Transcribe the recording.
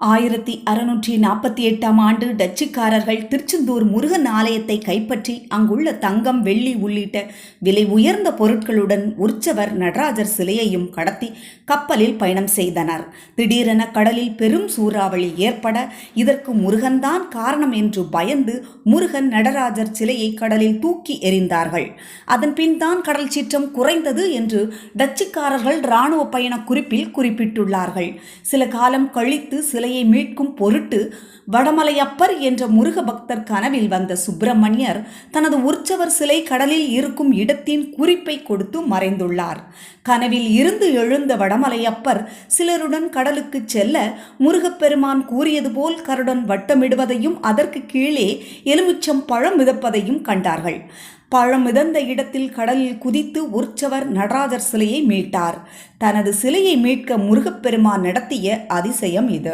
1648ஆம் ஆண்டு டச்சுக்காரர்கள் திருச்செந்தூர் முருகன் ஆலயத்தை கைப்பற்றி அங்குள்ள தங்கம், வெள்ளி உள்ளிட்ட விலை உயர்ந்த பொருட்களுடன் உற்சவர் நடராஜர் சிலையையும் கடத்தி கப்பலில் பயணம் செய்தனர். திடீரென கடலில் பெரும் சூறாவளி ஏற்பட இதற்கு முருகன்தான் காரணம் என்று பயந்து முருகன் நடராஜர் சிலையை கடலில் தூக்கி எறிந்தார்கள். அதன் பின் தான் கடல் சீற்றம் குறைந்தது என்று டச்சுக்காரர்கள் இராணுவ பயண குறிப்பில் குறிப்பிட்டுள்ளார்கள். சில காலம் கழித்து சிலையை மீட்கும் பொருட்டு வடமலையப்பர் என்ற முருக பக்தர் கனவில் வந்த சுப்பிரமணியர் தனது உற்சவர் சிலை கடலில் இருக்கும் இடத்தின் குறிப்பை கொடுத்து மறைந்துள்ளார். கனவில் இருந்து எழுந்த வடமலையப்பர் சிலருடன் கடலுக்கு செல்ல முருகப்பெருமான் கூறியது போல் கருடன் வட்டமிடுவதையும் அதற்கு கீழே எலுமிச்சம் பழம் மிதப்பதையும் கண்டார்கள். பழம் மிதந்த இடத்தில் கடலில் குதித்து உற்சவர் நடராஜர் சிலையை மீட்டார். தனது சிலையை மீட்க முருகப்பெருமான் நடத்திய அதிசயம் இது.